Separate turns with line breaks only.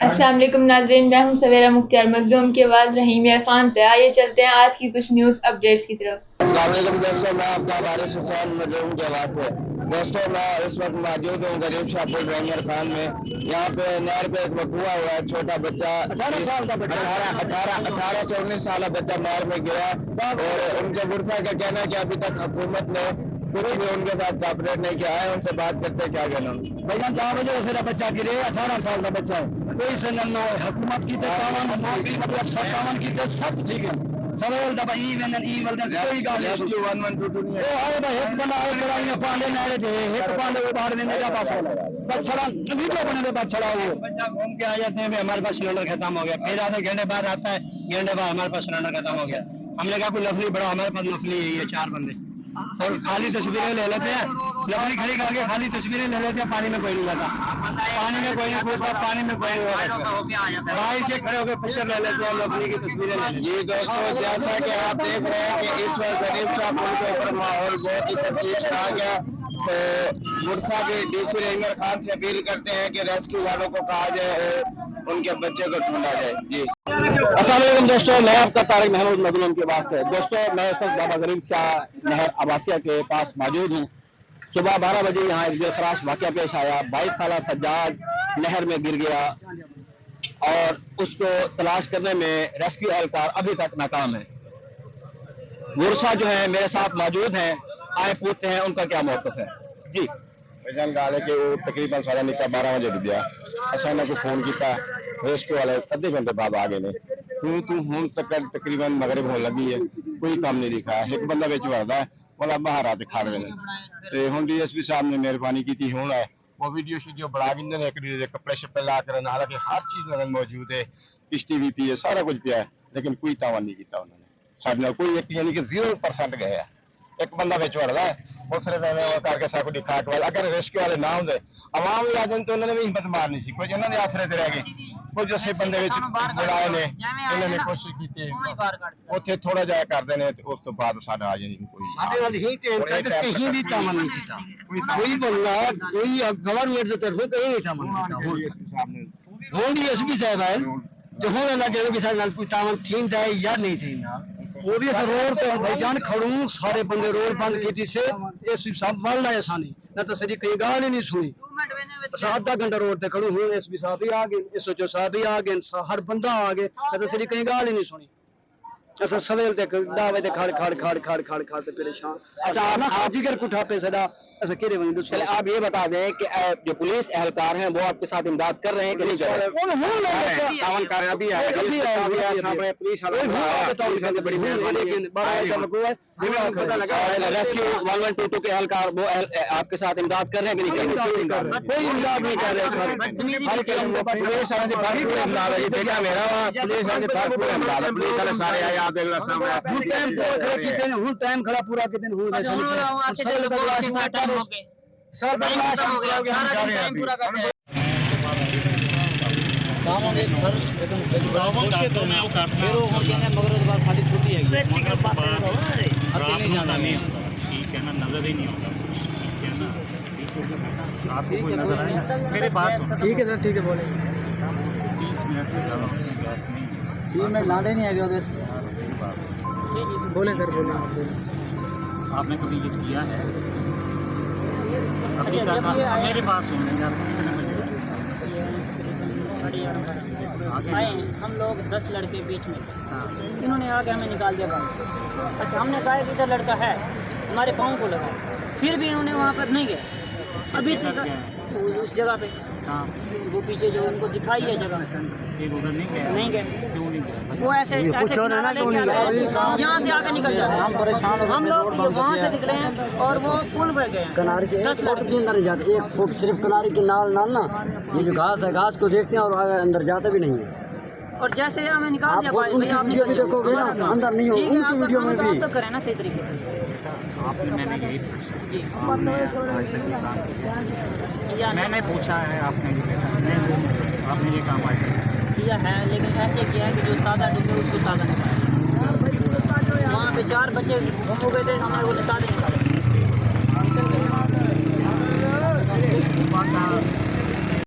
अस्सलाम वालेकुम नाज़रीन, मैं हूं सवेरा मुख्तार मखदूम की आवाज़ रहीम यार खान से। आइए चलते हैं आज की कुछ न्यूज़ अपडेट्स की तरफ।
अस्सलाम वालेकुम दोस्तों, मैं आपका वारिस हुसैन मजलूम की आवाज़ से। दोस्तों, मैं इस वक्त मौजूद हूँ गरीब शाह पुल रंगर खान में। यहाँ पे नहर पे एक वकूआ हुआ है, छोटा बच्चा 18 से 19 साल बच्चा नहर में गिरा और उनके बुरसा का कहना है कि अभी तक हुकूमत ने कुछ भी उनके साथ कॉपरेट नहीं किया है। उनसे बात करते क्या कहना
भैया 9 बजे फिर बच्चा गिरे, 18 साल का बच्चा है, कोई से न हुकूमत की मतलब सत्तावन की सब ठीक है। सवाल दबा ई वेंदन ई वल्दन कोई गाल नहीं। 1122 नहीं है। आए भाई एक बंदा आए चढ़ाई में पांडे नारे थे, एक पांडे को बाहर में मेरा पास वाला बच्चा वीडियो बने थे, बच्चा वो बच्चा घूम के आ जाते हैं, हमारे पास सिलेंडर खत्म हो गया। फिर आधे घंटे बाद आता है, घंटे बाद हमारे पास सिलेंडर खत्म हो गया। हमने कहा कोई नफली बड़ा, हमारे पास नफली है, ये 4 बंदे और खाली तस्वीरें ले लेते हैं, लकड़ी खड़ी करके खाली तस्वीरें ले लेते हैं। पानी में कोई नहीं जाता, पानी में कोई नहीं कूदता, पानी में कोई नहीं भाई से खड़े होकर पिक्चर ले लेते हैं, लकड़ी की तस्वीरें ले लेते हैं।
जी दोस्तों, जैसा कि आप देख रहे हैं कि इस वक्त गरीब शाह पुल के ऊपर माहौल बहुत ही तफ्तीश आ गया। तो मुर्था भी डीसी रहीमर खान से अपील करते हैं कि रेस्क्यू वालों को कहा जाए और उनके बच्चे को ढूंढा जाए। जी
अस्सलाम वालेकुम दोस्तों, मैं आपका तारिक महमूद मजलूम की बात से। दोस्तों, मैं इस वक्त बाबा गरीब शाह नहर आवासिया के पास मौजूद हूँ। सुबह 12 बजे यहाँ एक बेखराश वाक़या पेश आया। 22 साल सज्जाद नहर में गिर गया और उसको तलाश करने में रेस्क्यू एहलकार अभी तक नाकाम है। गुरसा जो है मेरे साथ मौजूद हैं, आए पूछते हैं उनका क्या मौक़िफ़ है। जी
भाईजान गाल है कि वो तकरीबन 12:30 बजे डुबिया। असाने को फोन किया, रेस्क्यू वाले अद्धे घंटे बाद आ गए ने। तू हूं तक तकरीबन मगरिब होने लगी है, कोई काम नहीं दिखा। एक बंदा बिच वड़दा है, बोला बाहर आते खा रहे हैं। तो हुण डीएसपी साहब ने मेहरबानी की थी, हुण है वो वीडियो शीडियो बना गिंदे ने, एक दूसरे कपड़े शपड़े ला कर, हालांकि हर चीज नजर मौजूद है, किश्ती भी पी है, सारा कुछ पिया है, लेकिन कोई तावन नहीं किया उन्होंने साढ़े नाल। कोई एक यानी कि 0% गए है। एक बंदा बिच वड़दा है, वो सिर्फ एवं करके सब दिखा के, अगर रेस्क्यू वाले ना होंगे आवाम भी आ जाए तो उन्होंने भी हिम्मत मारनी सी। कुछ उन्होंने आसरे ते रह गए, कुछ अस्से बंदे बुलाए ने, उन्होंने कोशिश की उत्थे थोड़ा जा करते हैं, उस तो बाद साडा आ जाए कोई
कहीं भी तामन नहीं किया, कोई बंदा कोई गवर्नमेंट की तरफ से कहीं नहीं तामन किया। हुण डीएसपी साहब है जो हुण अल्लाह के भी साडे नाल कोई तामन थींदा है या नहीं थींदा। वो भी रोड पे भाईजान खड़ू, सारे बंदे रोड बंद की से इस सब वाल है आसानी ना तो सही कहीं गाल ही नहीं सुनी। आधा घंटा रोड पे खड़ू हूँ, एसपी साहब भी आ गए, एसओचओ साहब भी आ गए, हर बंदा आ गए, ना तो सही कहीं गाल ही नहीं सुनी। अच्छा सवेल तक दावे ते खड़ खड़ खड़ खड़ खड़ खड़ ते परेशान। अच्छा आप हाजीगर कुठा पे सदा ऐसा केरे बने। चले आप ये बता दें कि जो पुलिस एहलकार हैं वो आपके साथ इमदाद कर रहे हैं कि नहीं कर रहे?
तावन कर रहे अभी है सामने पुलिस वाला बड़ी मेहरबानी है।
पता लगा रेस्क्यू 1122 के एहलकार वो आपके साथ इमदाद कर रहे हैं कि नहीं कर रहे? कोई इमदाद नहीं कर रहे सर।
पुलिस वाले बाकी कोई इमदाद है, बेटा मेरा पुलिस वाले बाकी कोई इमदाद है। पुलिस वाले सारे आए, आप देख लो सामने
हुन टाइम खड़ा पूरा के दिन हुन सर बर्दाश्त हो गया, सारा टाइम पूरा करते हैं। मगर खाली छुट्टी है
नजर ही नहीं होता। मेरे पास
ठीक है सर, ठीक है बोले
30 मिनट से ज़्यादा गैस नहीं है।
3 मिनट लादे नहीं आगे उधर। बोले सर बोले
आपने कभी ये किया है? अभी तक मेरे पास सुन
आए हम लोग 10 लड़के बीच में, इन्होंने आके हमें निकाल दिया बाहर। अच्छा हमने कहा कि इधर लड़का है, हमारे पाँव को लगा, फिर भी इन्होंने वहाँ पर नहीं गए अभी तक उस जगह पे। वो पीछे जो उनको दिखाई है जगह नहीं गए।
क्यों नहीं गए?
वो ऐसे यहाँ से आके निकल जाते हैं। हम परेशान, हम लोग वहाँ से निकले हैं और वो पुल पर गए
किनारे से 10 फुट के अंदर जाते, 1 फुट सिर्फ किनारे के नाल नाल ना, ये जो घास है घास को देखते हैं और अंदर जाते भी नहीं है।
और जैसे हमें निकाल दिया भाई,
आपने देखोगे ना अंदर नहीं हो, उनकी वीडियो में भी
तो करें ना सही तरीके से।
मैंने यही जी मैंने पूछा है, आपने ये काम
किया है, लेकिन ऐसे किया है कि जो ताज़ा डूबे उसको ताज़ा निकाले। वहाँ पे 4 बच्चे घूम गए थे, हमारे वो ताज़ा निकाले।